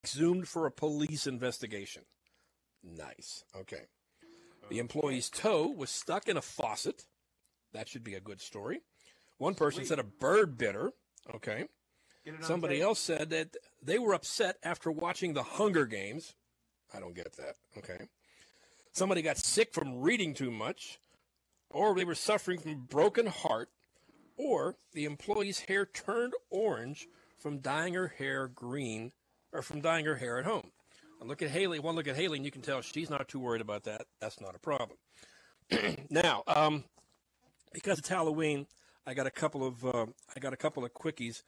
exhumed for a police investigation. Nice. Okay. The employee's toe was stuck in a faucet. That should be a good story. One person said a bird bit her. Okay. Somebody else said that they were upset after watching the Hunger Games. I don't get that. Okay. Somebody got sick from reading too much, or they were suffering from a broken heart, or the employee's hair turned orange from dyeing her hair green, or from dyeing her hair at home. And look at Haley. One look at Haley, and you can tell she's not too worried about that. That's not a problem. Now, because it's Halloween, I got a couple of quickies,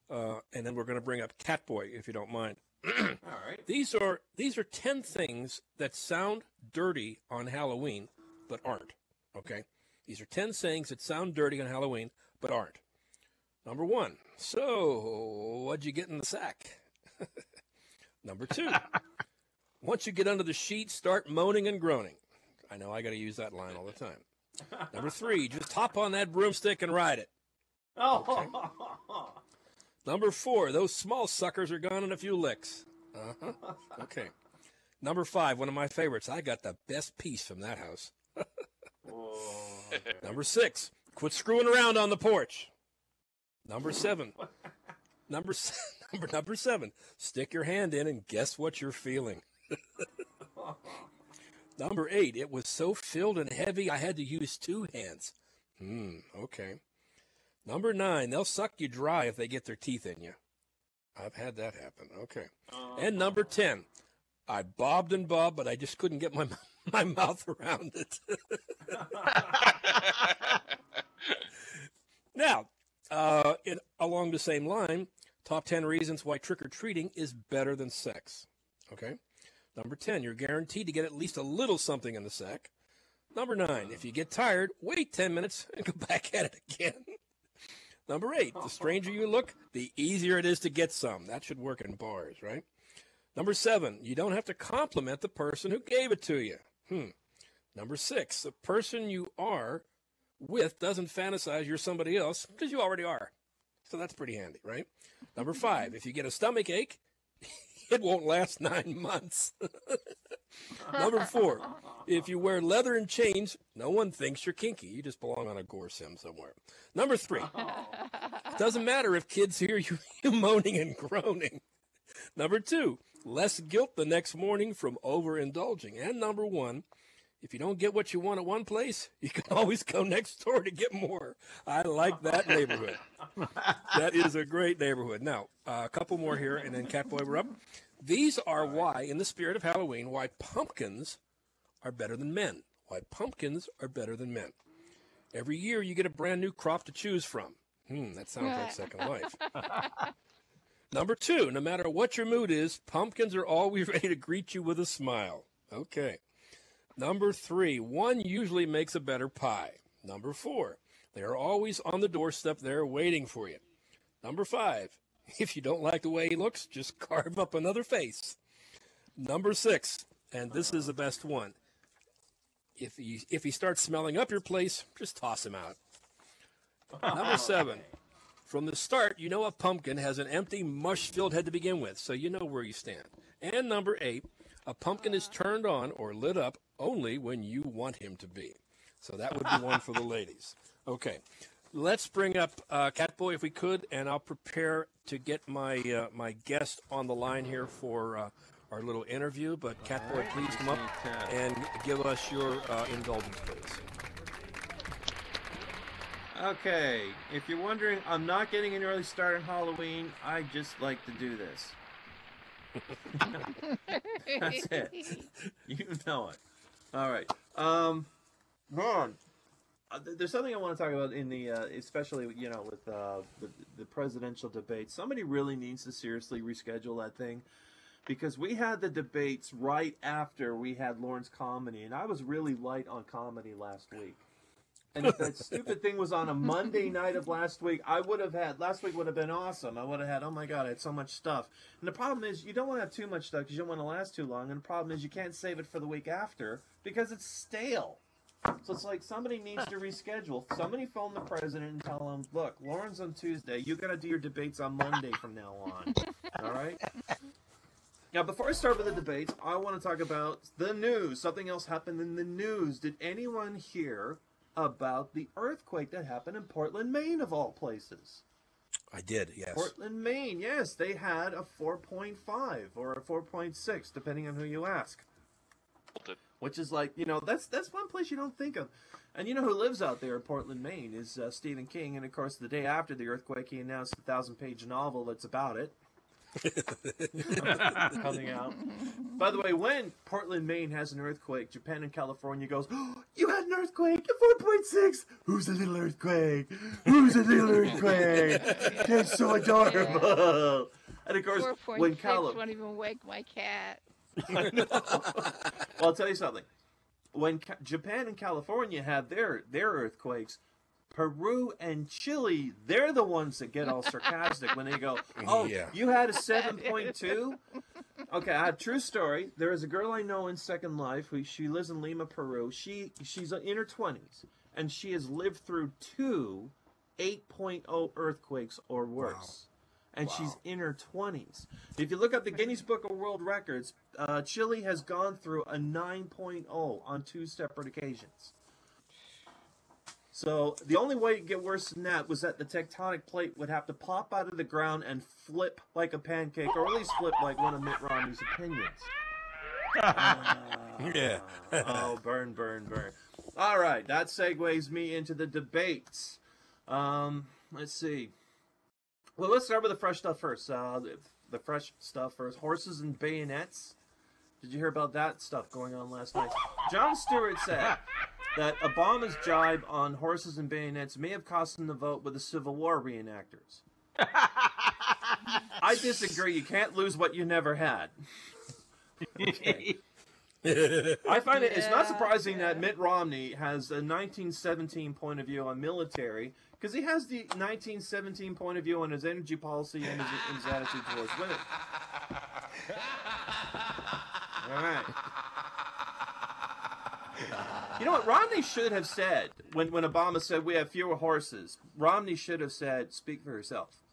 and then we're going to bring up CatBoy, if you don't mind. All right. These are 10 things that sound dirty on Halloween, but aren't. Okay. These are 10 sayings that sound dirty on Halloween, but aren't. Number 1. So, what'd you get in the sack? Number 2. Once you get under the sheet, start moaning and groaning. I know I got to use that line all the time. Number 3. Just hop on that broomstick and ride it. Okay. Number 4. Those small suckers are gone in a few licks. Okay. Number 5. One of my favorites. I got the best piece from that house. Number 6. Quit screwing around on the porch. Number 7. Number 7. Stick your hand in and guess what you're feeling. Number 8. It was so filled and heavy I had to use 2 hands. Okay. Number 9. They'll suck you dry if they get their teeth in you. I've had that happen. Okay. And number 10. I bobbed and bobbed, but I just couldn't get my mouth around it. Now, along the same line, top 10 reasons why trick-or-treating is better than sex. Okay? Number 10, you're guaranteed to get at least a little something in the sack. Number 9, if you get tired, wait 10 minutes and go back at it again. Number 8, the stranger you look, the easier it is to get some. That should work in bars, right? Number 7, you don't have to compliment the person who gave it to you. Number 6, the person you are with doesn't fantasize you're somebody else because you already are. So that's pretty handy, right? Number 5, if you get a stomach ache, it won't last 9 months. Number 4, if you wear leather and chains, no one thinks you're kinky. You just belong on a gore sim somewhere. Number 3, it doesn't matter if kids hear you moaning and groaning. Number 2, less guilt the next morning from overindulging. And number 1, if you don't get what you want at one place, you can always go next door to get more. I like that neighborhood. That is a great neighborhood. Now, a couple more here, and then CatBoy, we're up. These are why, in the spirit of Halloween, why pumpkins are better than men. Why pumpkins are better than men. Every year you get a brand new crop to choose from. That sounds like Second Life. Number 2, no matter what your mood is, pumpkins are always ready to greet you with a smile. Okay. Number 3, one usually makes a better pie. Number 4, they are always on the doorstep there waiting for you. Number 5, if you don't like the way he looks, just carve up another face. Number 6, and this is the best one. If he starts smelling up your place, just toss him out. Number 7, from the start, you know a pumpkin has an empty, mush-filled head to begin with, so you know where you stand. And number 8, a pumpkin is turned on or lit up only when you want him to be. So that would be one for the ladies. Okay, let's bring up CatBoy if we could, and I'll prepare to get my my guest on the line here for our little interview. But CatBoy, please come up and give us your indulgence, please. Okay, if you're wondering, I'm not getting an early start on Halloween. I just like to do this. That's it. You know it. All right. Man, there's something I want to talk about in the, especially with the presidential debate. Somebody really needs to seriously reschedule that thing, because we had the debates right after we had Lauren's comedy, and I was really light on comedy last week. And if that stupid thing was on a Monday night of last week, last week would have been awesome. I would have had, oh my God, I had so much stuff. And the problem is, you don't want to have too much stuff because you don't want to last too long. And the problem is, you can't save it for the week after because it's stale. So it's like somebody needs to reschedule. Somebody phone the president and tell him, look, Lauren's on Tuesday. You got to do your debates on Monday from now on. All right? Now, before I start with the debates, I want to talk about the news. Something else happened in the news. Did anyone hear about the earthquake that happened in Portland, Maine, of all places? I did, yes. Portland, Maine, yes. They had a 4.5 or a 4.6, depending on who you ask. Which is like, that's one place you don't think of. And you know who lives out there in Portland, Maine is Stephen King. And, of course, the day after the earthquake, he announced a 1,000-page novel that's about it. Coming out. By the way, when Portland, Maine has an earthquake, Japan and California goes, "Oh, you had an earthquake at 4.6. Who's the little earthquake? Who's the little earthquake? That's so adorable." And of course, when California won't even wake my cat. I know. Well, I'll tell you something. When Japan and California have their earthquakes, Peru and Chile, they're the ones that get all sarcastic when they go, "Oh, yeah. You had a 7.2?" Okay, I have a true story. There is a girl I know in Second Life. She lives in Lima, Peru. She's in her 20s, and she has lived through 2 8.0 earthquakes or worse. Wow. And she's in her 20s. If you look up the Guinness Book of World Records, Chile has gone through a 9.0 on 2 separate occasions. So the only way it could get worse than that was that the tectonic plate would have to pop out of the ground and flip like a pancake, or at least flip like one of Mitt Romney's opinions. Yeah. Oh, burn, burn, burn. All right, that segues me into the debates. Let's see. Well, let's start with the fresh stuff first. The fresh stuff first. Horses and bayonets. Did you hear about that stuff going on last night? Jon Stewart said that Obama's jibe on horses and bayonets may have cost him the vote with the Civil War reenactors. I disagree. You can't lose what you never had. Okay. I find it's not surprising that Mitt Romney has a 1917 point of view on military, because he has the 1917 point of view on his energy policy and his attitude towards women. All right. You know what Romney should have said when Obama said we have fewer horses? Romney should have said, "Speak for yourself."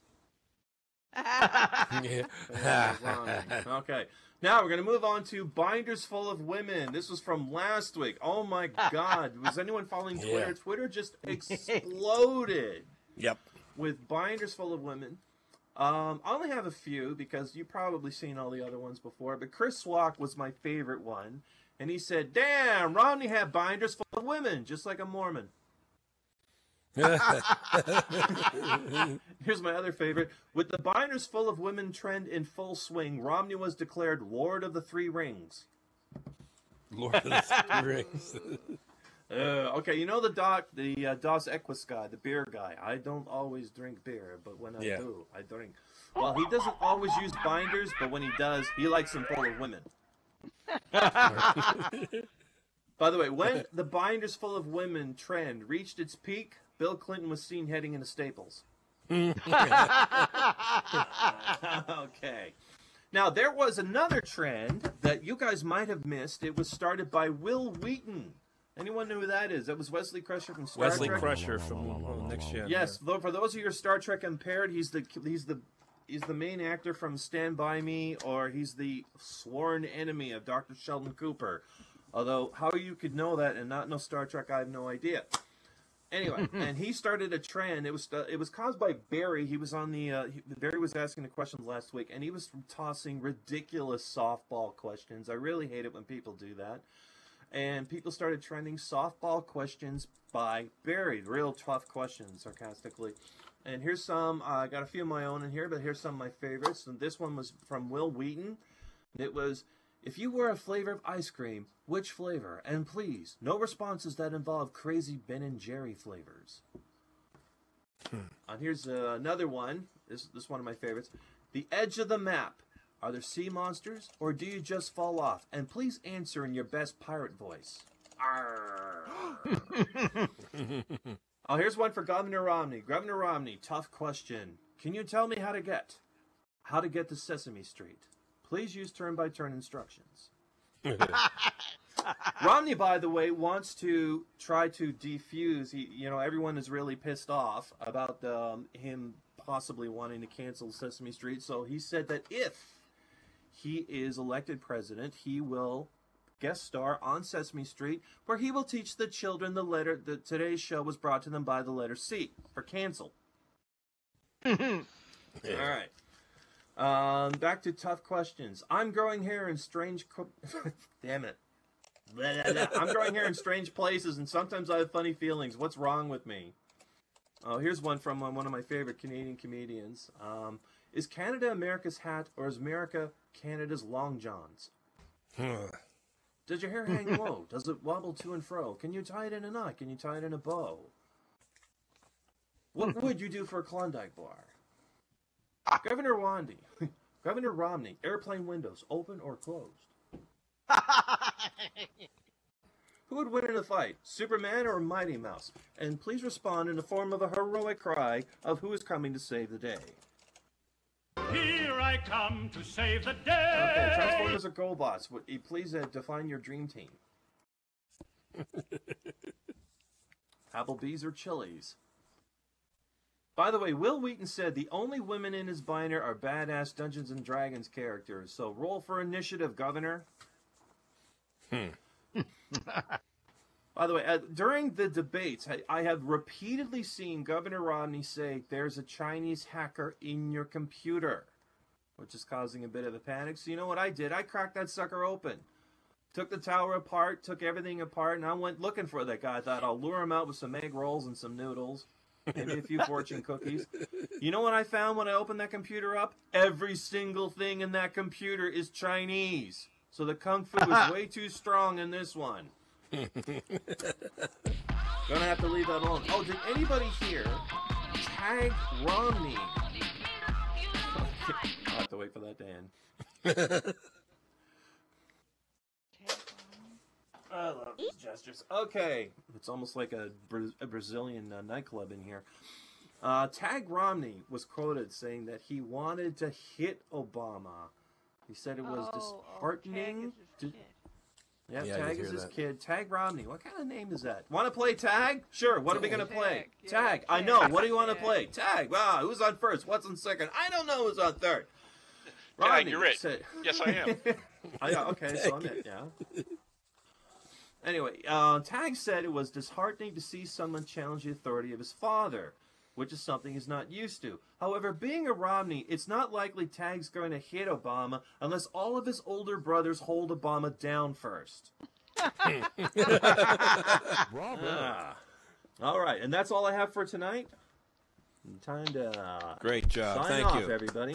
Okay. Now we're going to move on to Binders Full of Women. This was from last week. Oh my God. Was anyone following Twitter? Yeah. Twitter just exploded. Yep. With Binders Full of Women. I only have a few because you've probably seen all the other ones before, but Chris Swalk was my favorite one. And he said, "Damn, Romney had binders full of women, just like a Mormon." Here's my other favorite. With the binders full of women trend in full swing, Romney was declared Lord of the Three Rings. Lord of the Three Rings. Okay, you know the Dos Equis guy, the beer guy. I don't always drink beer, but when I do, I drink. Well, he doesn't always use binders, but when he does, he likes them full of women. By the way, when the binders full of women trend reached its peak, Bill Clinton was seen heading into Staples. Okay. Now, there was another trend that you guys might have missed. It was started by Will Wheaton. Anyone know who that is? That was Wesley Crusher from Star Trek. Wesley Crusher from Next Gen. Yes, for those of you who are Star Trek impaired, he's the main actor from Stand By Me, or he's the sworn enemy of Dr. Sheldon Cooper. Although, how you could know that and not know Star Trek, I have no idea. Anyway, and he started a trend. It was caused by Barry. He was on Barry was asking the questions last week, and he was tossing ridiculous softball questions. I really hate it when people do that. And people started trending softball questions by Barry, real tough questions, sarcastically. And here's some. I got a few of my own in here, but here's some of my favorites. And this one was from Will Wheaton. It was, "If you were a flavor of ice cream, which flavor? And please, no responses that involve crazy Ben and Jerry flavors." And here's another one. This is one of my favorites. "The edge of the map. Are there sea monsters, or do you just fall off? And please answer in your best pirate voice." Oh, here's one for Governor Romney. Governor Romney, tough question. "Can you tell me how to get to Sesame Street? Please use turn-by-turn instructions." Romney, by the way, wants to try to defuse. Everyone is really pissed off about him possibly wanting to cancel Sesame Street. So he said that if he is elected president, he will guest star on Sesame Street, where he will teach the children the letter that today's show was brought to them by the letter C for cancel. Yeah. All right. Back to tough questions. I'm growing hair in strange... Damn it. I'm growing hair in strange places, and sometimes I have funny feelings. What's wrong with me? Oh, here's one from one of my favorite Canadian comedians. Is Canada America's hat, or is America Canada's long johns? Does your hair hang low? Does it wobble to and fro? Can you tie it in a knot? Can you tie it in a bow? What would you do for a Klondike bar? Governor Romney, airplane windows, open or closed? Who would win in a fight, Superman or Mighty Mouse? And please respond in the form of a heroic cry of who is coming to save the day. Here I come to save the day. Okay, Transformers or GoBots? Would you please define your dream team? Applebee's or Chili's? By the way, Will Wheaton said the only women in his binder are badass Dungeons and Dragons characters. So roll for initiative, Governor. By the way, during the debates, I have repeatedly seen Governor Romney say, there's a Chinese hacker in your computer, which is causing a bit of a panic. So you know what I did? I cracked that sucker open. Took the tower apart, took everything apart, and I went looking for that guy. I thought, I'll lure him out with some egg rolls and some noodles. Maybe a few fortune cookies. You know what I found when I opened that computer up? Every single thing in that computer is Chinese. So the kung fu is way too strong in this one. Gonna have to leave that alone. Oh, did anybody here tag Romney? I'll have to wait for that, Dan. I love these gestures. Okay, it's almost like a Brazilian nightclub in here. Tag Romney was quoted saying that he wanted to hit Obama. He said it was disheartening. Yeah, Tag is his kid. Tag Romney. What kind of name is that? Want to play tag? Sure. What are we going to play? Tag. I know. What do you want to play? Tag. Wow. Who's on first? What's on second? I don't know who's on third. Tag, you're it. Yes, I am. Yeah, okay, so I'm it, yeah. Anyway, Tag said it was disheartening to see someone challenge the authority of his father, which is something he's not used to. However, being a Romney, it's not likely Tag's going to hit Obama unless all of his older brothers hold Obama down first. All right, and that's all I have for tonight. Time to great job. Sign Thank off, you, everybody.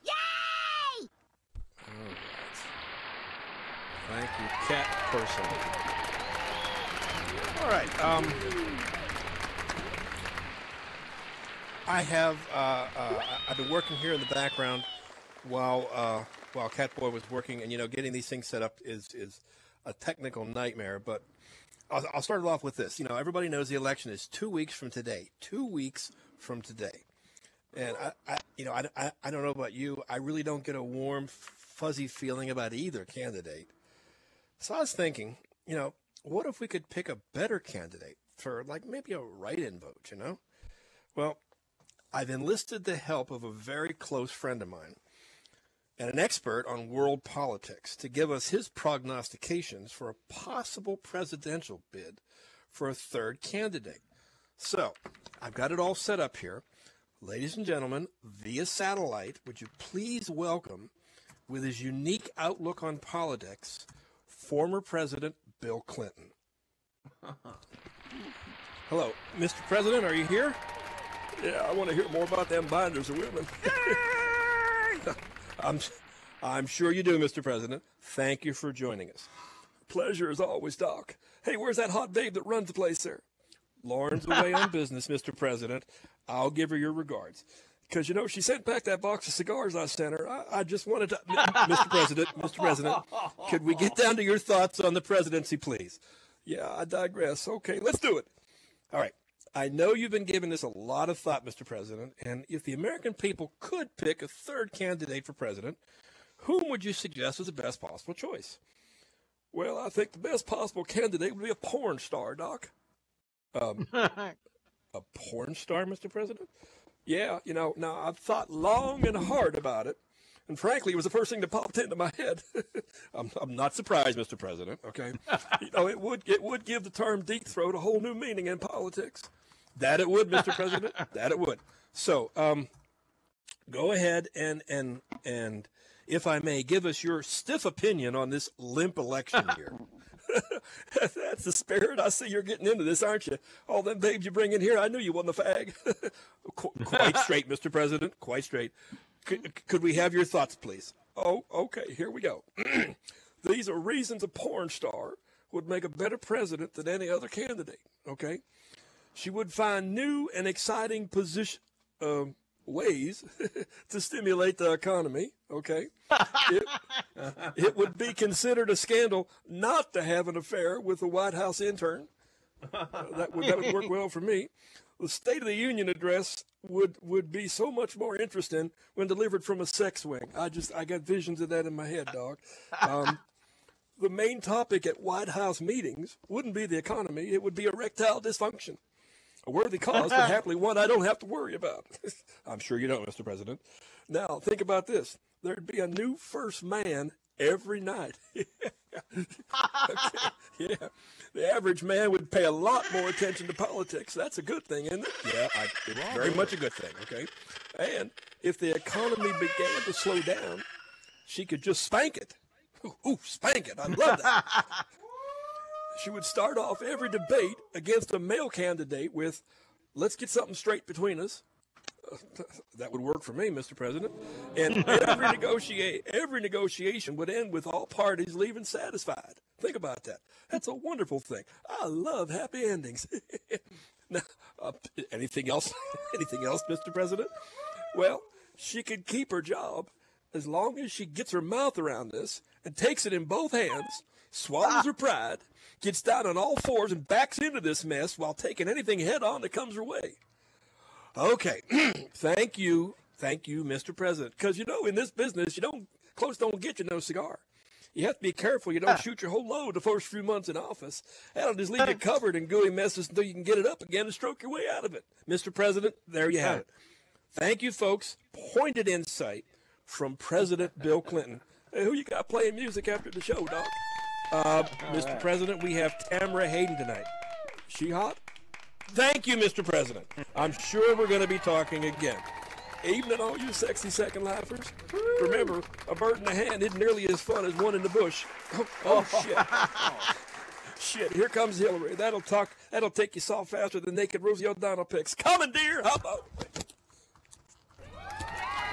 Yay! Thank you, cat person. All right. I've been working here in the background while CatBoy was working, and getting these things set up is a technical nightmare. But I'll start it off with this. Everybody knows the election is 2 weeks from today. 2 weeks from today, and I don't know about you. I really don't get a warm, fuzzy feeling about either candidate. So I was thinking, what if we could pick a better candidate for maybe a write-in vote? Well, I've enlisted the help of a very close friend of mine and an expert on world politics to give us his prognostications for a possible presidential bid for a third candidate. So I've got it all set up here. Ladies and gentlemen, via satellite, would you please welcome, with his unique outlook on politics, former President Bill Clinton. Hello, Mr. President, are you here? Yeah, I want to hear more about them binders of women. I'm sure you do, Mr. President. Thank you for joining us. Pleasure as always, Doc. Hey, where's that hot babe that runs the place there? Lauren's away on business, Mr. President. I'll give her your regards. Because, she sent back that box of cigars I sent her. I just wanted to... Mr. President, could we get down to your thoughts on the presidency, please? Yeah, I digress. Okay, let's do it. All right. I know you've been giving this a lot of thought, Mr. President, and if the American people could pick a third candidate for president, whom would you suggest as the best possible choice? Well, I think the best possible candidate would be a porn star, Doc. A porn star, Mr. President? Yeah, now I've thought long and hard about it, And frankly, it was the first thing that popped into my head. I'm not surprised, Mr. President, okay? It would give the term deep throat a whole new meaning in politics. That it would, Mr. President. That it would. So, go ahead and if I may, give us your stiff opinion on this limp election here. That's the spirit. I see you're getting into this, aren't you? All them babes you bring in here, I knew you wasn't a fag. Quite straight, Mr. President. Quite straight. Could we have your thoughts, please? Oh, okay. Here we go. These are reasons a porn star would make a better president than any other candidate. Okay? She would find new and exciting ways to stimulate the economy, okay? It would be considered a scandal not to have an affair with a White House intern. That would work well for me. The State of the Union address would be so much more interesting when delivered from a sex wing. I got visions of that in my head, dog. The main topic at White House meetings wouldn't be the economy. It would be erectile dysfunction. A worthy cause, but happily one I don't have to worry about. I'm sure you don't, Mr. President. Now, think about this. There'd be a new first man every night. Okay. Yeah. The average man would pay a lot more attention to politics. That's a good thing, isn't it? Yeah, it's very much a good thing, okay? And if the economy began to slow down, she could just spank it. Ooh, spank it. I love that. She would start off every debate against a male candidate with, let's get something straight between us. That would work for me, Mr. President. And every negotiation would end with all parties leaving satisfied. Think about that. That's a wonderful thing. I love happy endings. Now, anything else? Anything else, Mr. President? Well, she could keep her job as long as she gets her mouth around this and takes it in both hands, swallows her pride, gets down on all fours and backs into this mess while taking anything head on that comes her way. Okay. Thank you, Mr. President. Because, in this business, close don't get you no cigar. You have to be careful you don't shoot your whole load the first few months in office. That'll just leave you covered in gooey messes until you can get it up again and stroke your way out of it. Mr. President, there you have it. Thank you, folks. Pointed insight from President Bill Clinton. Hey, who you got playing music after the show, Doc? Mr. President, we have Tamara Hayden tonight. She hot? Thank you, Mr. President. I'm sure we're going to be talking again. Evening, all you sexy second lifers. Remember, a bird in the hand isn't nearly as fun as one in the bush. Oh shit. Shit, here comes Hillary. That'll take you soft faster than naked Rosie O'Donnell picks. Commandeer, how about?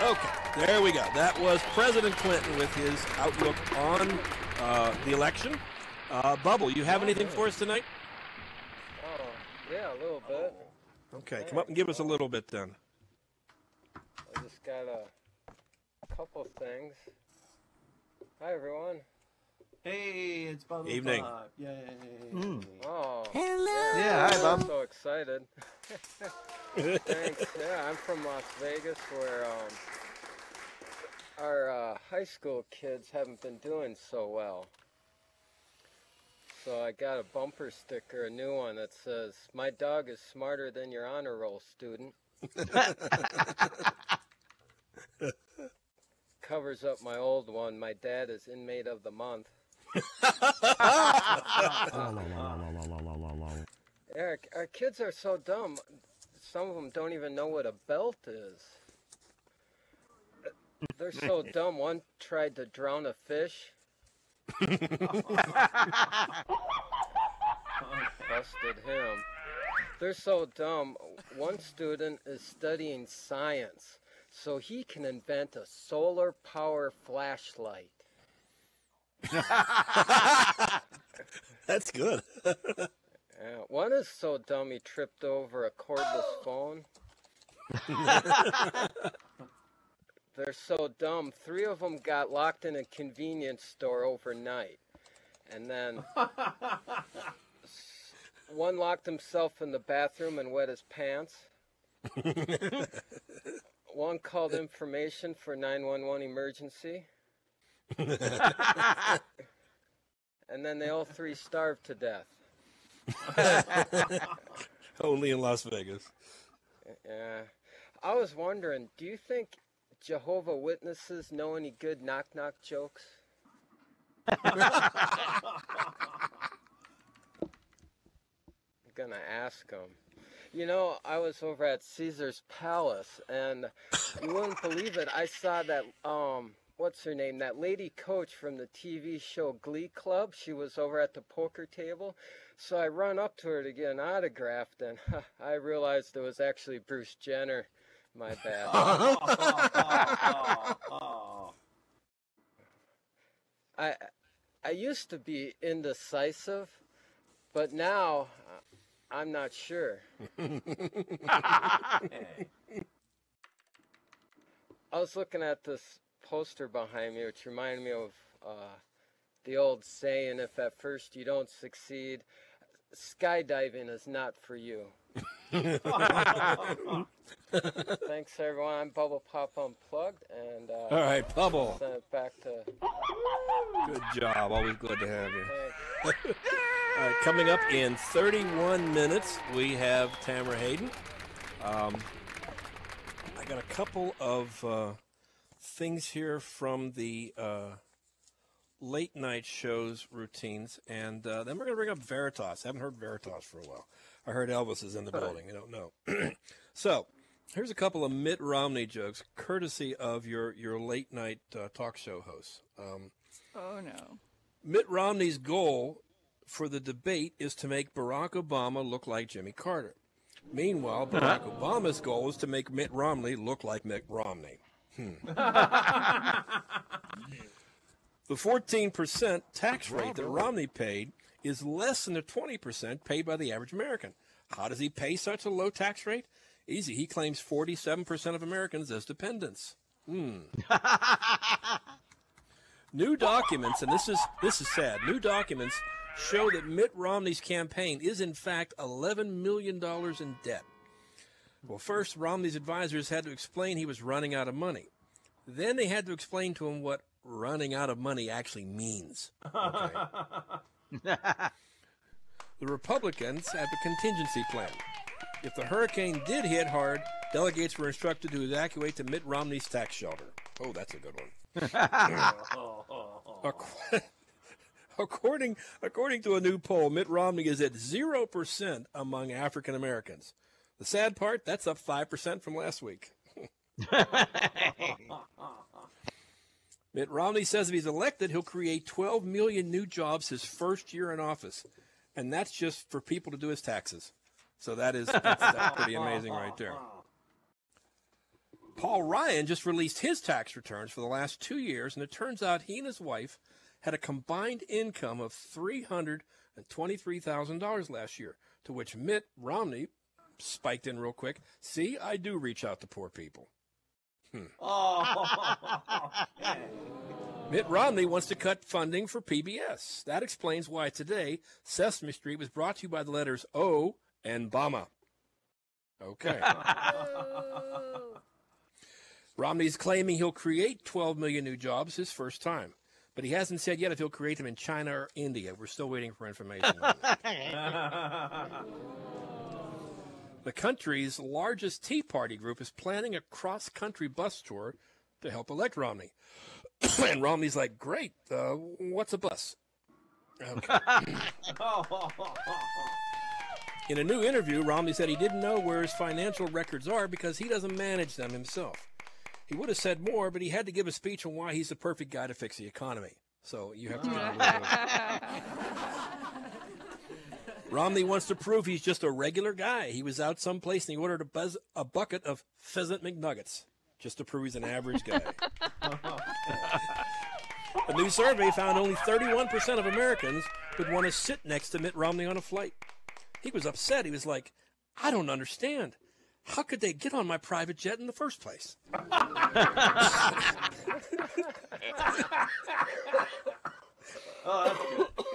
Okay, there we go. That was President Clinton with his outlook on the election. Bubble, you have anything for us tonight? Oh, yeah, a little bit. Okay, come up and give us a little bit then. I just got a couple things. Hi, everyone. Hey, it's Bubblepop. Evening. Yay. Oh. Hello. Yeah, hi, Bob. I'm so excited. Thanks. Yeah, I'm from Las Vegas, where our high school kids haven't been doing so well. So I got a bumper sticker, a new one, that says, "My dog is smarter than your honor roll student." Covers up my old one. My dad is inmate of the month. Eric, our kids are so dumb. Some of them don't even know what a belt is. They're so dumb. One tried to drown a fish. Busted him. They're so dumb. One student is studying science so he can invent a solar power flashlight. That's good. One is so dumb he tripped over a cordless phone. They're so dumb. 3 of them got locked in a convenience store overnight. And then one locked himself in the bathroom and wet his pants. One called information for 911 emergency. And then they all 3 starved to death. Only in Las Vegas. Yeah. I was wondering, do you think Jehovah Witnesses know any good knock-knock jokes? I'm gonna ask them. You know, I was over at Caesar's Palace, and you wouldn't believe it. I saw that, what's her name? That lady coach from the TV show Glee Club. She was over at the poker table. So I run up to her to get an autograph, and I realized it was actually Bruce Jenner. My bad. I used to be indecisive, but now I'm not sure. I was looking at this poster behind me, which reminded me of the old saying, if at first you don't succeed, skydiving is not for you. Thanks, everyone. I'm Bubblepop Unplugged, and all right, Bubble. Send it back to. Good job. Always good to have you. All right, coming up in 31 minutes, we have Tamara Hayden. I got a couple of things here from the late night shows routines, and then we're going to bring up Veritas. I haven't heard Veritas for a while. I heard Elvis is in the building. I don't know. So here's a couple of Mitt Romney jokes, courtesy of your late night talk show hosts. Oh, no. Mitt Romney's goal for the debate is to make Barack Obama look like Jimmy Carter. Meanwhile, Barack Obama's goal is to make Mitt Romney look like Mitt Romney. The 14% tax rate that Romney paid is less than the 20% paid by the average American. How does he pay such a low tax rate? Easy. He claims 47% of Americans as dependents. New documents, and this is sad, new documents show that Mitt Romney's campaign is in fact $11 million in debt. Well, first, Romney's advisors had to explain he was running out of money. Then they had to explain to him what running out of money actually means. Okay? The Republicans have a contingency plan. If the hurricane did hit hard, delegates were instructed to evacuate to Mitt Romney's tax shelter. Oh, that's a good one. According to a new poll, Mitt Romney is at 0% among African Americans. The sad part, that's up 5% from last week. Mitt Romney says if he's elected, he'll create 12 million new jobs his first year in office. And that's just for people to do his taxes. So that's pretty amazing right there. Paul Ryan just released his tax returns for the last 2 years, and it turns out he and his wife had a combined income of $323,000 last year, to which Mitt Romney spiked in real quick. See, I do reach out to poor people. Mitt Romney wants to cut funding for PBS. That explains why today Sesame Street was brought to you by the letters O and Bama. Okay. Romney's claiming he'll create 12 million new jobs his first time, but he hasn't said yet if he'll create them in China or India. We're still waiting for information on that. The country's largest Tea Party group is planning a cross-country bus tour to help elect Romney. And Romney's like, great, what's a bus? Okay. In a new interview, Romney said he didn't know where his financial records are because he doesn't manage them himself. He would have said more, but he had to give a speech on why he's the perfect guy to fix the economy. So you have to Romney wants to prove he's just a regular guy. He was out someplace and he ordered a bucket of pheasant McNuggets just to prove he's an average guy. A new survey found only 31% of Americans would want to sit next to Mitt Romney on a flight. He was upset. He was like, I don't understand. How could they get on my private jet in the first place? Oh, that's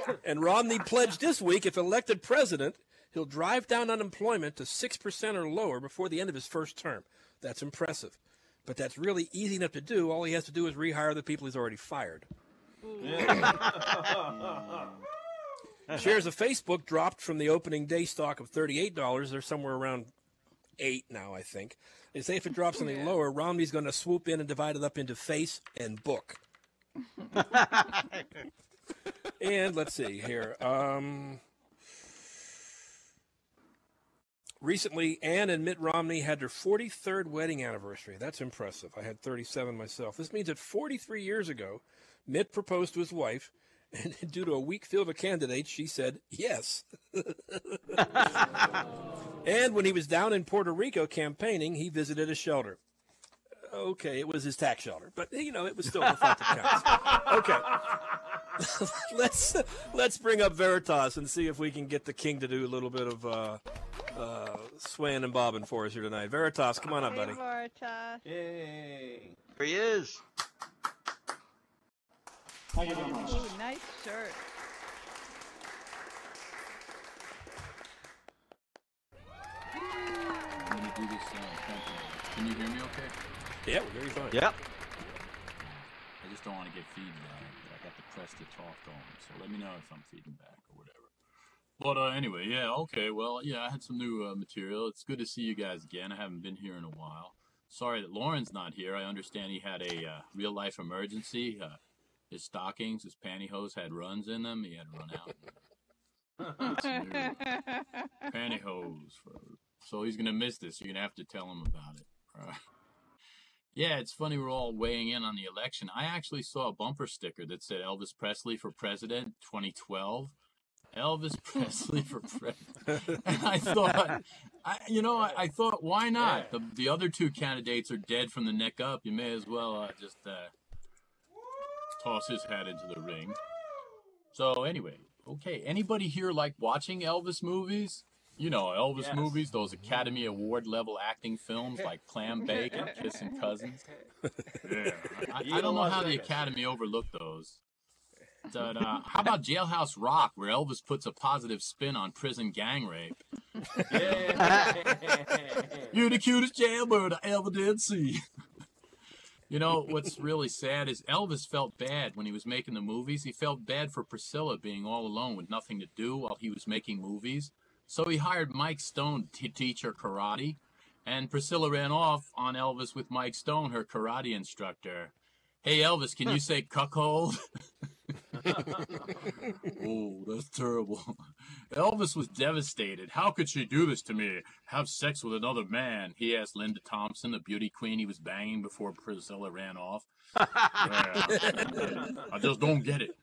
good. And Romney pledged this week, if elected president, he'll drive down unemployment to 6% or lower before the end of his first term. That's impressive. But that's really easy enough to do. All he has to do is rehire the people he's already fired. Shares of Facebook dropped from the opening day stock of $38. They're somewhere around 8 now, I think. They say if it drops any lower, Romney's going to swoop in and divide it up into face and book. And let's see here. Recently, Ann and Mitt Romney had their 43rd wedding anniversary. That's impressive. I had 37 myself. This means that 43 years ago, Mitt proposed to his wife, and due to a weak field of candidates, she said yes. And when he was down in Puerto Rico campaigning, he visited a shelter. Okay, it was his tax shelter, but it was still the thought that counts. Okay, let's bring up Veritas and see if we can get the king to do a little bit of swaying and bobbing for us here tonight. Veritas, come on up, buddy. Hey, Veritas. Yay! Here he is. Ooh, nice shirt. I'm going to do this Can you hear me okay? Yeah, we're very fine. Yep. I just don't want to get feedback. I got the press to talk on, so let me know if I'm feeding back or whatever. But anyway, yeah, okay, well, yeah, I had some new material. It's good to see you guys again. I haven't been here in a while. Sorry that Lauren's not here. I understand he had a real-life emergency. His stockings, his pantyhose had runs in them. He had to run out. Pantyhose. So he's going to miss this. You're going to have to tell him about it. Yeah, it's funny we're all weighing in on the election. I actually saw a bumper sticker that said Elvis Presley for President 2012. Elvis Presley for president. And I thought, I thought, why not? The other two candidates are dead from the neck up. You may as well just toss his hat into the ring. So anyway, okay. Anybody here like watching Elvis movies? Elvis movies, those Academy Award level acting films like Clam Bake and Kissing Cousins. Yeah. I don't know how the Academy overlooked those. But, how about Jailhouse Rock, where Elvis puts a positive spin on prison gang rape? Yeah. You're the cutest jailbird I ever did see. What's really sad is Elvis felt bad when he was making the movies. He felt bad for Priscilla being all alone with nothing to do while he was making movies. So he hired Mike Stone to teach her karate. And Priscilla ran off on Elvis with Mike Stone, her karate instructor. Hey, Elvis, can you say cuckold? Oh, that's terrible. Elvis was devastated. How could she do this to me? Have sex with another man? He asked Linda Thompson, the beauty queen he was banging before Priscilla ran off. Yeah, I just don't get it.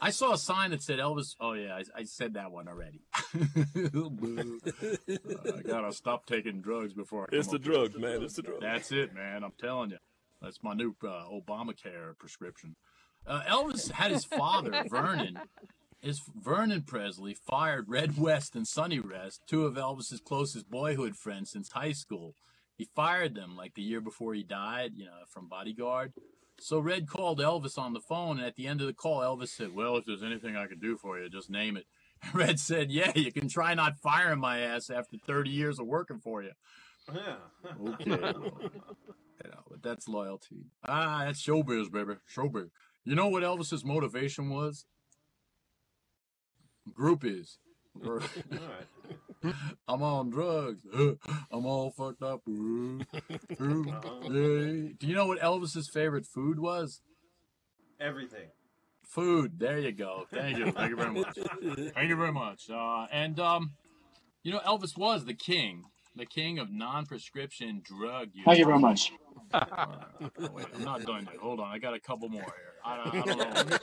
I saw a sign that said Elvis. Oh, yeah, I said that one already. I gotta stop taking drugs before I come It's the drugs, man. It's the drugs. That's it, man. I'm telling you. That's my new Obamacare prescription. Elvis had his father, Vernon Presley, fired Red West and Sonny Rest, two of Elvis's closest boyhood friends since high school. He fired them like the year before he died, from Bodyguard. So Red called Elvis on the phone, and at the end of the call, Elvis said, well, if there's anything I can do for you, just name it. Red said, yeah, you can try not firing my ass after 30 years of working for you. Yeah. Okay. Well, but that's loyalty. That's showbiz, baby. Showbiz. You know what Elvis's motivation was? Groupies. All right. I'm on drugs. I'm all fucked up. Yeah. Do you know what Elvis's favorite food was? Everything. Food. There you go. Thank you. Thank you very much. Thank you very much. Elvis was the king of non-prescription drug use. Thank you very much. Wait, I'm not done yet. Hold on. I got a couple more here. I don't know.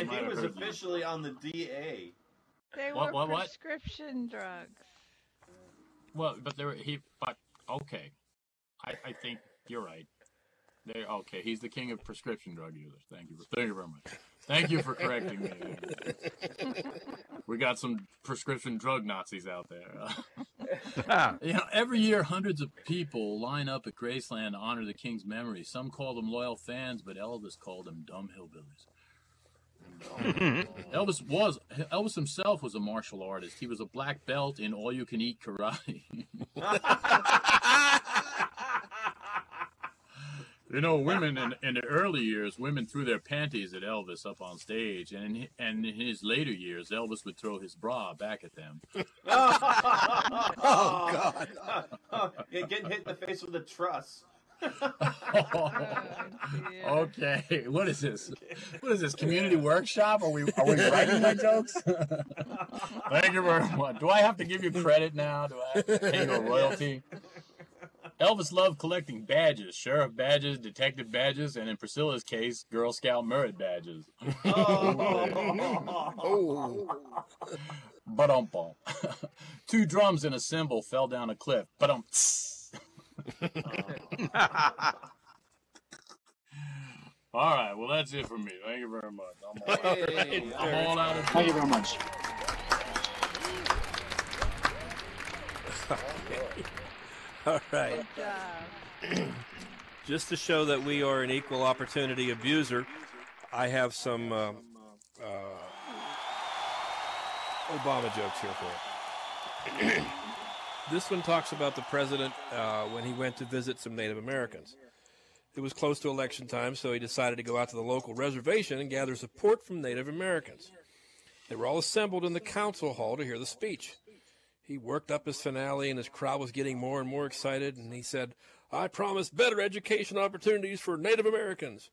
He was officially on the DA. They were prescription drugs. Well, but okay. I think you're right. Okay, he's the king of prescription drug users. Thank you very much. Thank you for correcting me. We got some prescription drug Nazis out there. Every year hundreds of people line up at Graceland to honor the king's memory. Some call them loyal fans, but Elvis called them dumb hillbillies. Elvis himself was a martial artist. He was a black belt in all-you-can-eat karate. You know, women in the early years, women threw their panties at Elvis up on stage, and in his later years, Elvis would throw his bra back at them. Oh God! Yeah, getting hit in the face with a truss. Okay, what is this? What is this? Community workshop? Are we writing my jokes? Thank you very much. Do I have to give you credit now? Do I have to pay you a royalty? Elvis loved collecting badges, sheriff badges, detective badges, and in Priscilla's case, Girl Scout merit badges. Ba-dum-bum. 2 drums and a cymbal fell down a cliff. Ba-dum. All right, well, that's it for me. Thank you very much. I'm all out of Thank you very much. All right. Just to show that we are an equal opportunity abuser, I have some Obama jokes here for you. This one talks about the president when he went to visit some Native Americans. It was close to election time, so he decided to go out to the local reservation and gather support from Native Americans. They were all assembled in the council hall to hear the speech. He worked up his finale, and his crowd was getting more and more excited, and he said, "I promise better education opportunities for Native Americans."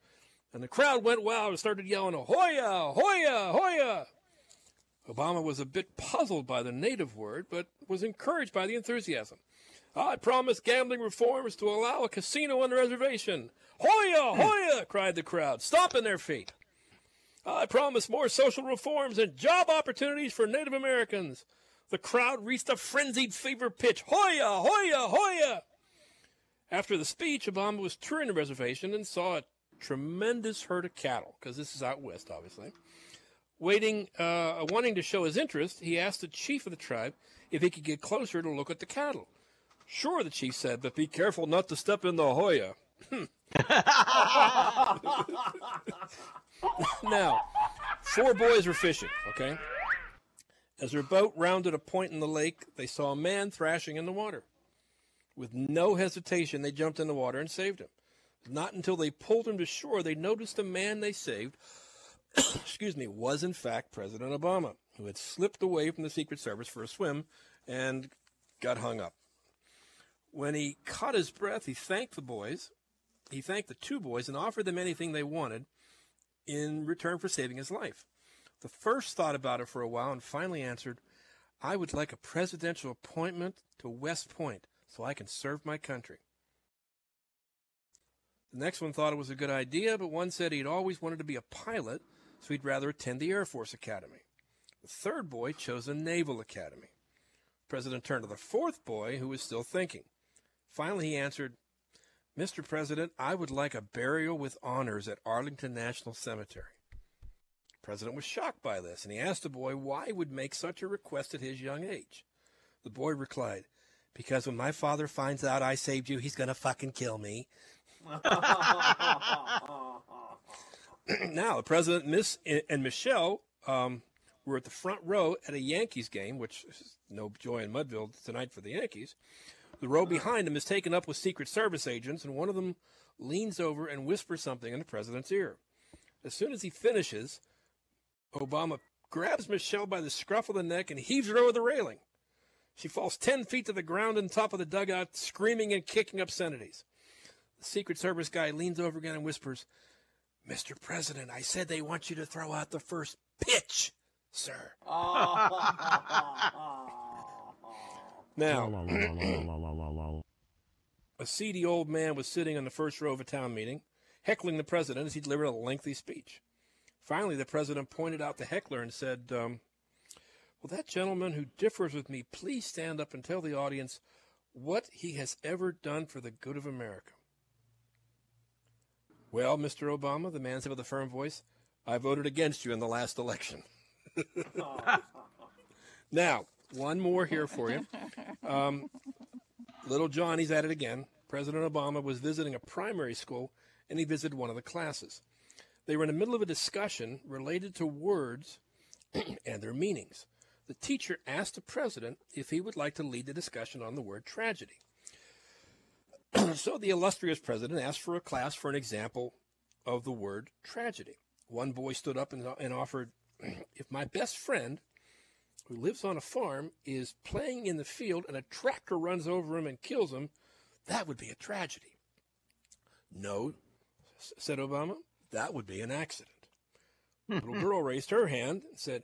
And the crowd went wild and started yelling, "Hoya, hoya, hoya." Obama was a bit puzzled by the native word, but was encouraged by the enthusiasm. "I promise gambling reforms to allow a casino on the reservation." "Hoya, hoya," cried the crowd, stomping their feet. "I promise more social reforms and job opportunities for Native Americans." The crowd reached a frenzied fever pitch. "Hoya, hoya, hoya." After the speech, Obama was touring the reservation and saw a tremendous herd of cattle, because this is out west, obviously. Wanting to show his interest, he asked the chief of the tribe if he could get closer to look at the cattle. "Sure," the chief said, "but be careful not to step in the Hoya." Now, 4 boys were fishing, okay? As their boat rounded a point in the lake, they saw a man thrashing in the water. With no hesitation, they jumped in the water and saved him. Not until they pulled him to shore, they noticed the man they saved was in fact President Obama, who had slipped away from the Secret Service for a swim and got hung up. When he caught his breath, he thanked the 2 boys and offered them anything they wanted in return for saving his life. The first thought about it for a while and finally answered, "I would like a presidential appointment to West Point so I can serve my country." The next one thought it was a good idea, but one said he'd always wanted to be a pilot, so he'd rather attend the Air Force Academy. The 3rd boy chose the Naval Academy. The president turned to the 4th boy, who was still thinking. Finally, he answered, "Mr. President, I would like a burial with honors at Arlington National Cemetery." The president was shocked by this, and he asked the boy why he would make such a request at his young age. The boy replied, "Because when my father finds out I saved you, he's going to fucking kill me." Now, the president, Miss and Michelle were at the front row at a Yankees game, which is no joy in Mudville tonight for the Yankees. The row behind them is taken up with Secret Service agents, and one of them leans over and whispers something in the president's ear. As soon as he finishes, Obama grabs Michelle by the scruff of the neck and heaves her over the railing. She falls 10 feet to the ground on top of the dugout, screaming and kicking obscenities. The Secret Service guy leans over again and whispers, "Mr. President, I said they want you to throw out the first pitch, sir." Now, a seedy old man was sitting on the first row of a town meeting, heckling the president as he delivered a lengthy speech. Finally, the president pointed out the heckler and said, "Will that gentleman who differs with me please stand up and tell the audience what he has ever done for the good of America?" "Well, Mr. Obama," the man said with a firm voice, "I voted against you in the last election." Now, one more here for you. Little Johnny's at it again. President Obama was visiting a primary school, and he visited one of the classes. They were in the middle of a discussion related to words and their meanings. The teacher asked the president if he would like to lead the discussion on the word tragedy. So the illustrious president asked for a class for an example of the word tragedy. One boy stood up and offered, if my best friend, who lives on a farm, is playing in the field and a tractor runs over him and kills him, that would be a tragedy. No, said Obama, that would be an accident. A little girl raised her hand and said,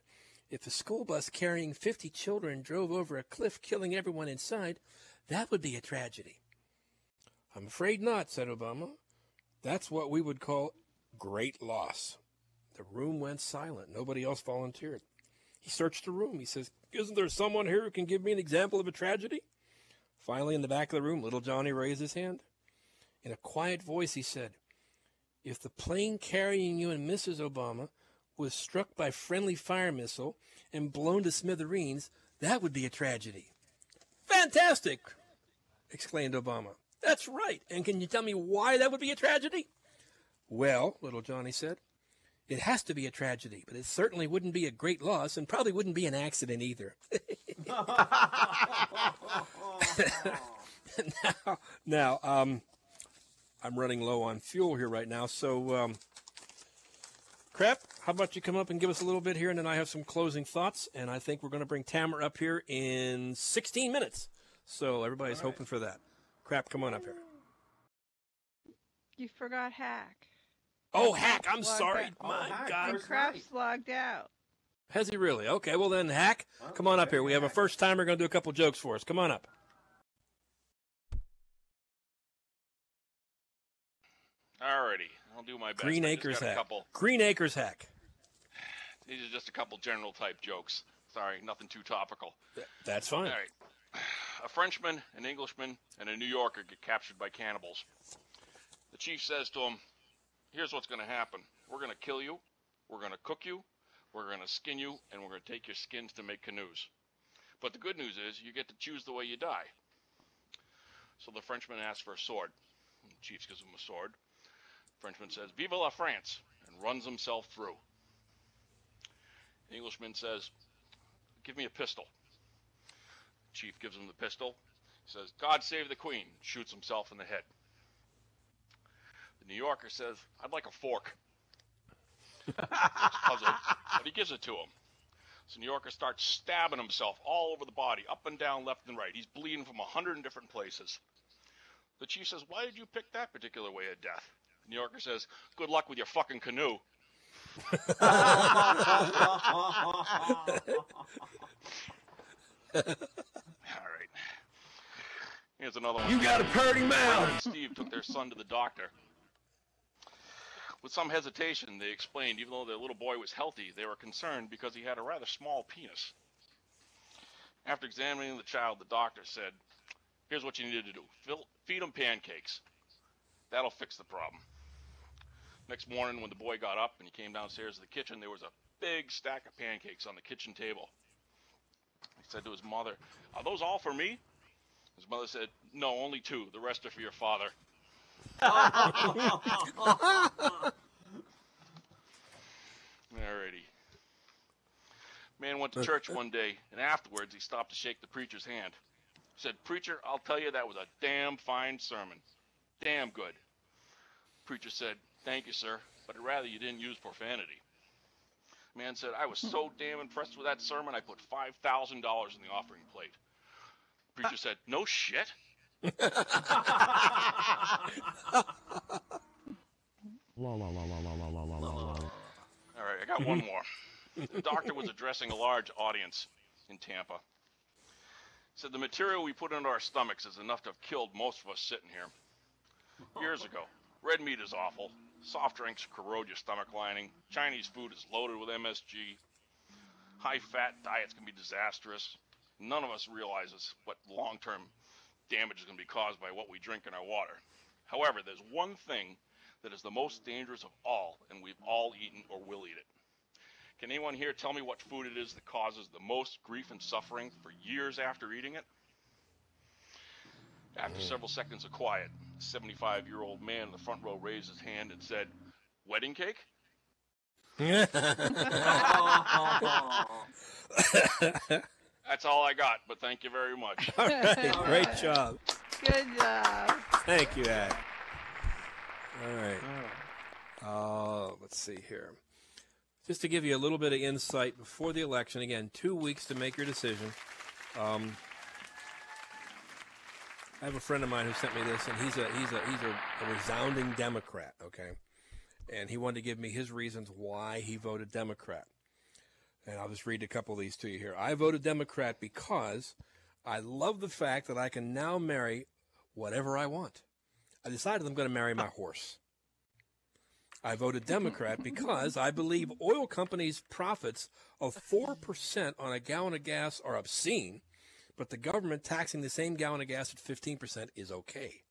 if a school bus carrying 50 children drove over a cliff, killing everyone inside, that would be a tragedy. I'm afraid not, said Obama. That's what we would call great loss. The room went silent. Nobody else volunteered. He searched the room. He says, isn't there someone here who can give me an example of a tragedy? Finally, in the back of the room, little Johnny raised his hand. In a quiet voice, he said, if the plane carrying you and Mrs. Obama was struck by friendly fire missile and blown to smithereens, that would be a tragedy. Fantastic, exclaimed Obama. That's right. And can you tell me why that would be a tragedy? Well, little Johnny said, it has to be a tragedy, but it certainly wouldn't be a great loss and probably wouldn't be an accident either. Now, I'm running low on fuel here right now, so Crap, how about you come up and give us a little bit here, and then I have some closing thoughts, and I think we're going to bring Tamara up here in 16 minutes. So everybody's hoping for that. Crap, come on up here. You forgot Hack. Oh, Hack, I'm sorry. My God. And Crap's logged out. Has he really? Okay, well then, Hack, come on up here. We have a first-timer going to do a couple jokes for us. Come on up. Alrighty, I'll do my best. Green Acres Hack. Green Acres Hack. These are just a couple general-type jokes. Sorry, nothing too topical. That's fine. All right. A Frenchman, an Englishman, and a New Yorker get captured by cannibals. The chief says to them, here's what's going to happen. We're going to kill you, we're going to cook you, we're going to skin you, and we're going to take your skins to make canoes. But the good news is you get to choose the way you die. So the Frenchman asks for a sword. The chief gives him a sword. The Frenchman says, Vive la France, and runs himself through. The Englishman says, give me a pistol. The chief gives him the pistol. He says, God save the Queen, shoots himself in the head. The New Yorker says, I'd like a fork. He's puzzled, but he gives it to him. So New Yorker starts stabbing himself all over the body, up and down, left and right. He's bleeding from 100 different places. The chief says, why did you pick that particular way of death? The New Yorker says, good luck with your fucking canoe. All right. Here's another one. You got a purty mouth. And Steve took their son to the doctor. With some hesitation, they explained, even though their little boy was healthy, they were concerned because he had a rather small penis. After examining the child, the doctor said, here's what you need to do. Feed him pancakes. That'll fix the problem. Next morning, when the boy got up and he came downstairs to the kitchen, there was a big stack of pancakes on the kitchen table. He said to his mother, are those all for me? His mother said, no, only 2. The rest are for your father. Alrighty. Man went to church one day, and afterwards he stopped to shake the preacher's hand. He said, preacher, I'll tell you that was a damn fine sermon. Damn good. Preacher said, thank you, sir, but I'd rather you didn't use profanity. Man said, I was so damn impressed with that sermon, I put $5,000 in the offering plate. Preacher said, no shit. All right, I got one more. The doctor was addressing a large audience in Tampa. He said, the material we put into our stomachs is enough to have killed most of us sitting here. Years ago, red meat is awful. Soft drinks corrode your stomach lining. Chinese food is loaded with MSG. High-fat diets can be disastrous. None of us realizes what long-term damage is going to be caused by what we drink in our water. However, there's one thing that is the most dangerous of all, and we've all eaten or will eat it. Can anyone here tell me what food it is that causes the most grief and suffering for years after eating it? After several seconds of quiet, a 75-year-old man in the front row raised his hand and said, wedding cake? That's all I got, but thank you very much. All right, great job. Good job. Thank you, Hack. All right. Let's see here. Just to give you a little bit of insight before the election, again, 2 weeks to make your decision. I have a friend of mine who sent me this, and he's a resounding Democrat, okay? And he wanted to give me his reasons why he voted Democrat. And I'll just read a couple of these to you here. I voted Democrat because I love the fact that I can now marry whatever I want. I decided I'm going to marry my horse. I voted Democrat because I believe oil companies' profits of 4% on a gallon of gas are obscene, but the government taxing the same gallon of gas at 15% is okay.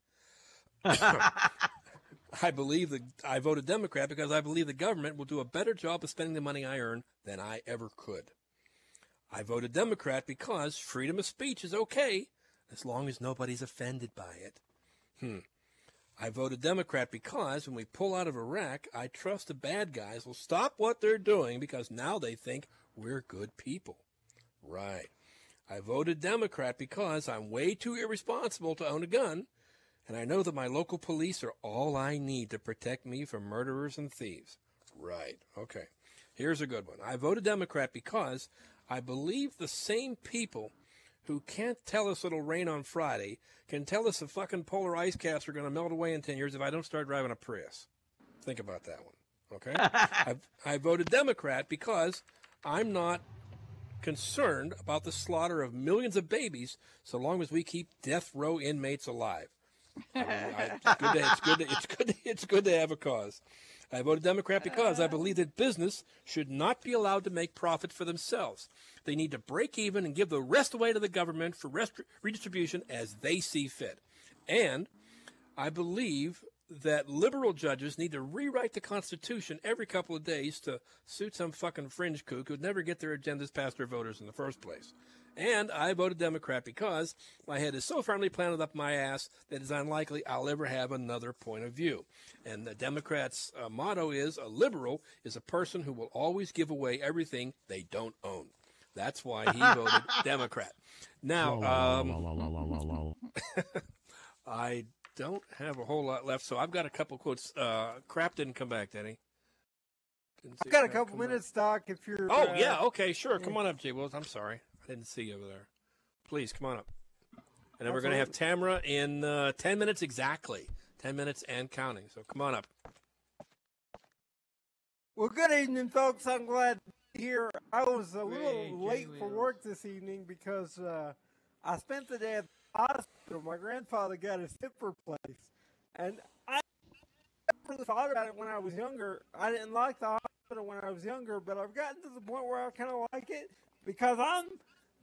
I voted Democrat because I believe the government will do a better job of spending the money I earn than I ever could. I voted Democrat because freedom of speech is okay as long as nobody's offended by it. I voted Democrat because when we pull out of Iraq, I trust the bad guys will stop what they're doing because now they think we're good people. Right. I voted Democrat because I'm way too irresponsible to own a gun, and I know that my local police are all I need to protect me from murderers and thieves. Right. Okay. Here's a good one. I voted Democrat because I believe the same people who can't tell us it'll rain on Friday can tell us the fucking polar ice caps are going to melt away in 10 years if I don't start driving a Prius. Think about that one, okay? I voted Democrat because I'm not concerned about the slaughter of millions of babies so long as we keep death row inmates alive. It's good to have a cause. I voted Democrat because I believe that business should not be allowed to make profit for themselves. They need to break even and give the rest away to the government for redistribution as they see fit. And I believe that liberal judges need to rewrite the Constitution every couple of days to suit some fucking fringe kook who'd never get their agendas past their voters in the first place. And I voted Democrat because my head is so firmly planted up my ass that it's unlikely I'll ever have another point of view. And the Democrats' motto is, a liberal is a person who will always give away everything they don't own. That's why he voted Democrat. Now, I don't have a whole lot left, so I've got a couple quotes. Crap didn't come back, Denny. I've got a couple minutes, Doc, if you're... Oh, yeah, okay, sure. Come on up, Jay Wills. I'm sorry. I didn't see you over there. Please, come on up. And then we're going to have Tamara in 10 minutes exactly. 10 minutes and counting. So come on up. Well, good evening, folks. I'm glad to be here. I was a little late for work this evening because I spent the day at the hospital. My grandfather got his hip replaced. And I never thought about it when I was younger. I didn't like the hospital when I was younger, but I've gotten to the point where I kind of like it because I'm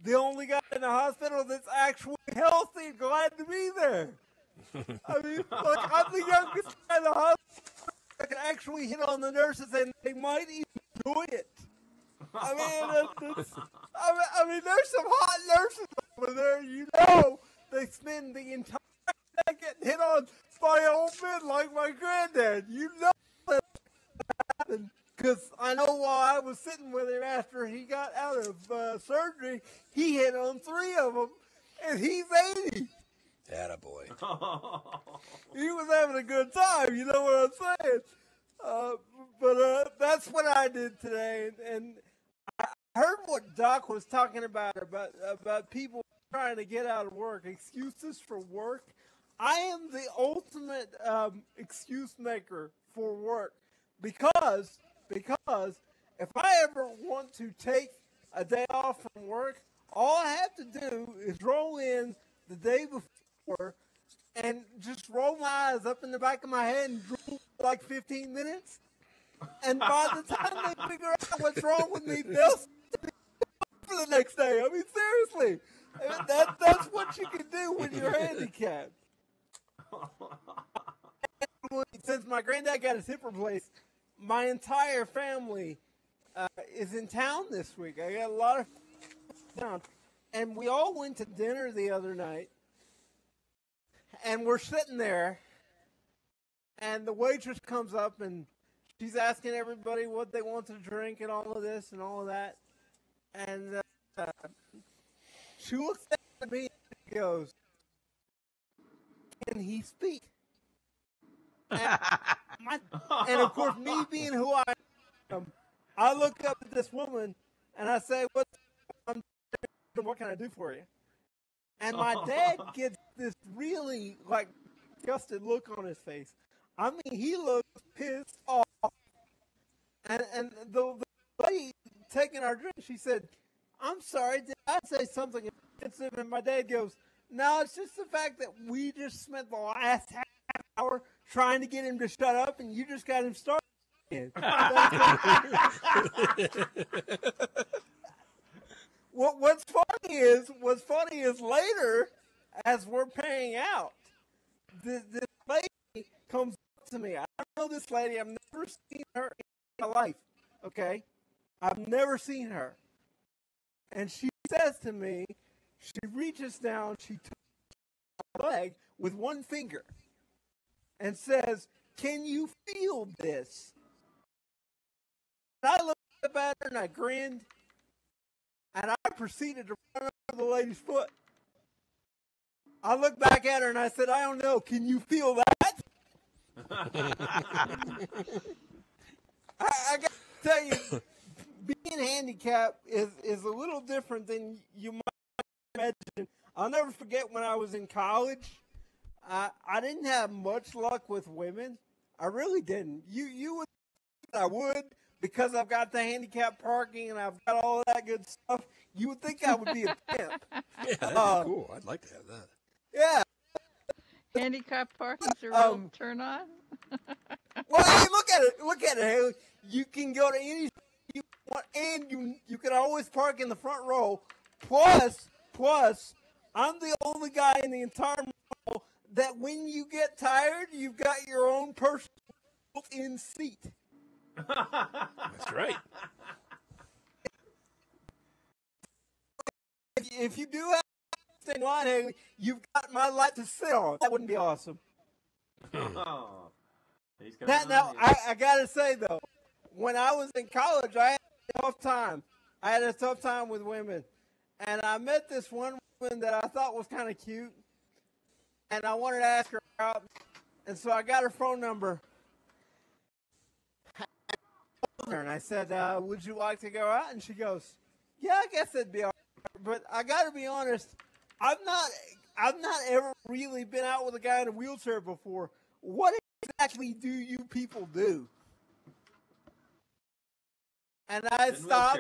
the only guy in the hospital that's actually healthy and glad to be there. I mean, like, I'm the youngest guy in the hospital that can actually hit on the nurses and they might even enjoy it. I mean, there's some hot nurses over there, you know. They spend the entire day getting hit on by old men like my granddad. You know that happened. Because I know while I was sitting with him after he got out of surgery, he hit on 3 of them, and he's 80. Attaboy. He was having a good time, you know what I'm saying? But that's what I did today, and I heard what Doc was talking about people trying to get out of work, excuses for work. I am the ultimate excuse maker for work because if I ever want to take a day off from work, all I have to do is roll in the day before and just roll my eyes up in the back of my head and drool for like 15 minutes. And by the time they figure out what's wrong with me, they'll for the next day. I mean, seriously. That's what you can do when you're handicapped. Since my granddad got his hip replaced, my entire family is in town this week. I got a lot of town. And we all went to dinner the other night. And we're sitting there. And the waitress comes up and she's asking everybody what they want to drink and all of this and all of that. And she looks at me and goes, can he speak? And of course, me being who I am, I look up at this woman and I say, what can I do for you? And my dad gets this really disgusted look on his face. I mean, he looks pissed off. And the lady taking our drink, she said, I'm sorry, did I say something offensive? And my dad goes, no, it's just the fact that we just spent the last half hour trying to get him to shut up, and you just got him started. What's funny is later, as we're paying out, this lady comes up to me. I don't know this lady. I've never seen her in my life. Okay, I've never seen her, and she says to me, she reaches down, she touches my leg with one finger, and says, "Can you feel this?" And I looked up at her and I grinned, and I proceeded to run over the lady's foot. I looked back at her and I said, I don't know, can you feel that? I got to tell you, being handicapped is a little different than you might imagine. I'll never forget when I was in college, I didn't have much luck with women. I really didn't. You would think I would, because I've got the handicap parking and I've got all that good stuff. You would think I would be a pimp. Yeah, that'd be cool. I'd like to have that. Yeah. Handicap parking's a real turn on. Well, hey, look at it, Haley. You can go to any you want, and you can always park in the front row. Plus, I'm the only guy in the entire row that when you get tired, you've got your own personal built-in seat. That's right. If you do have to stay in line, Haley, you've got my lap to sit on. That wouldn't be awesome. Now, I gotta say though, when I was in college, I had a tough time. I had a tough time with women, and I met this one woman that I thought was kind of cute, and I wanted to ask her out, and so I got her phone number, and I said, "Would you like to go out?" And she goes, "Yeah, I guess it'd be all right." But I got to be honest, I've not ever really been out with a guy in a wheelchair before. What exactly do you people do? And I stopped,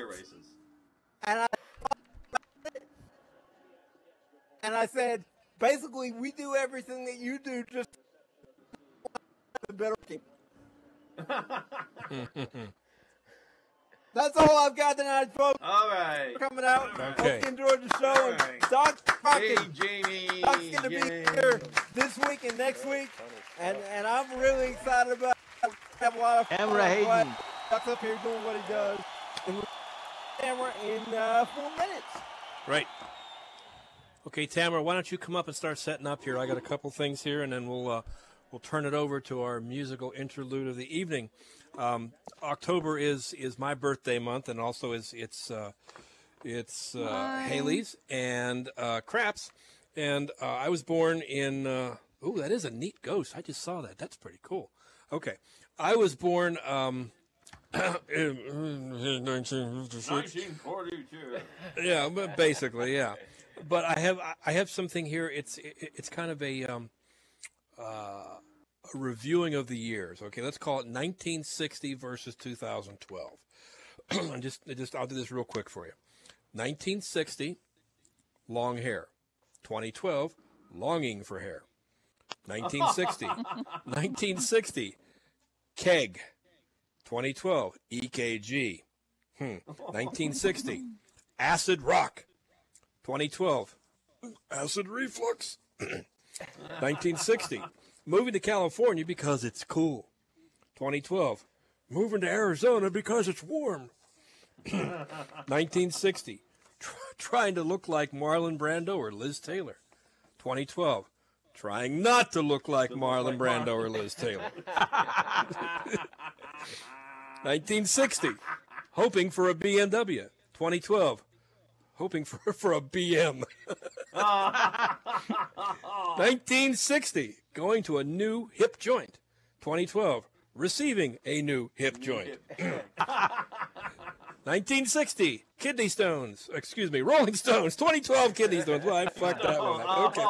and I said, basically, we do everything that you do, just the better team. That's all I've got tonight, folks. All right. Coming out. Okay. Hope you enjoyed the show. All And right. Doc's Hey, rocking. Jamie. Doc's going to be here this week and next week. And I'm really excited about it. Have a lot of fun. Camera Hayden. Doc's up here doing what he does. And we'll camera in 4 minutes. Right. Okay, Tamara, why don't you come up and start setting up here? I got a couple things here, and then we'll turn it over to our musical interlude of the evening. October is my birthday month, and also it's Haley's and Craps. And I was born in that is a neat ghost. I just saw that. That's pretty cool. Okay, I was born in 1942. Yeah, but basically, yeah. But I have something here. It's kind of a reviewing of the years. Okay, let's call it 1960 versus 2012. And just I'll do this real quick for you. 1960, long hair. 2012, longing for hair. 1960, keg. 2012, EKG. 1960, acid rock. 2012, acid reflux. 1960, moving to California because it's cool. 2012, moving to Arizona because it's warm. 1960, trying to look like Marlon Brando or Liz Taylor. 2012, trying not to look like Marlon Brando or Liz Taylor. 1960, hoping for a BMW. 2012, hoping for a BM. 1960, going to a new hip joint. 2012, receiving a new hip joint. 1960, kidney stones. Excuse me, Rolling Stones. 2012, kidney stones. Well, I fucked that one up. Okay.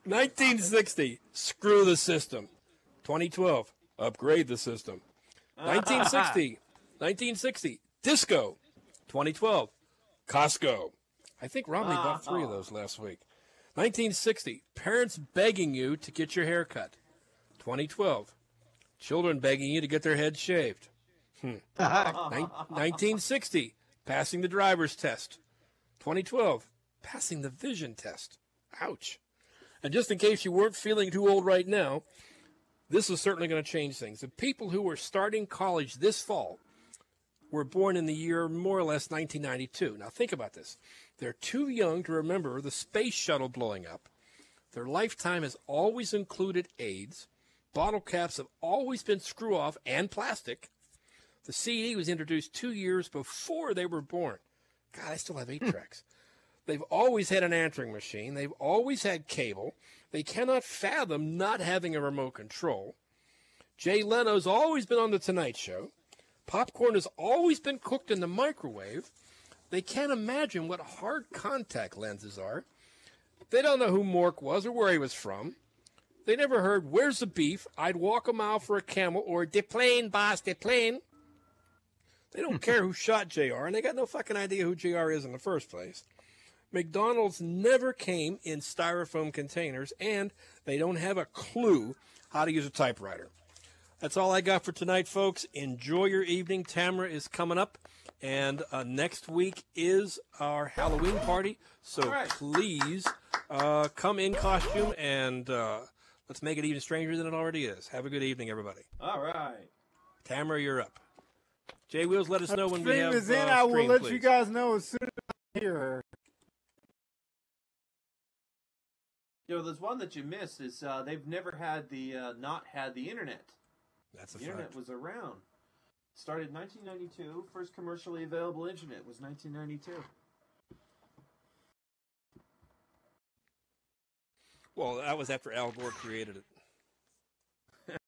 1960, screw the system. 2012, upgrade the system. 1960, disco. 2012, Costco. I think Romney bought 3 of those last week. 1960, parents begging you to get your hair cut. 2012, children begging you to get their heads shaved. 1960, passing the driver's test. 2012, passing the vision test. Ouch. And just in case you weren't feeling too old right now, this is certainly going to change things. The people who are starting college this fall were born in the year more or less 1992. Now think about this. They're too young to remember the space shuttle blowing up. Their lifetime has always included AIDS. Bottle caps have always been screw-off and plastic. The CD was introduced 2 years before they were born. God, I still have 8 tracks. They've always had an answering machine. They've always had cable. They cannot fathom not having a remote control. Jay Leno's always been on The Tonight Show. Popcorn has always been cooked in the microwave. They can't imagine what hard contact lenses are. They don't know who Mork was or where he was from. They never heard, "Where's the beef? I'd walk a mile for a camel," or "De plane, boss, de plane." They don't care who shot JR, and they got no fucking idea who JR is in the first place. McDonald's never came in styrofoam containers, and they don't have a clue how to use a typewriter. That's all I got for tonight, folks. Enjoy your evening. Tamara is coming up, and next week is our Halloween party. So please come in costume, and let's make it even stranger than it already is. Have a good evening, everybody. All right. Tamara, you're up. Jay Wheels, let us know when we have is in. I will stream, let please. you guys know as soon as I hear her. You know, there's one that you missed is they've never had not had the internet. That's a the fact. internet was around. Started in 1992. First commercially available internet was 1992. Well, that was after Al Gore created it.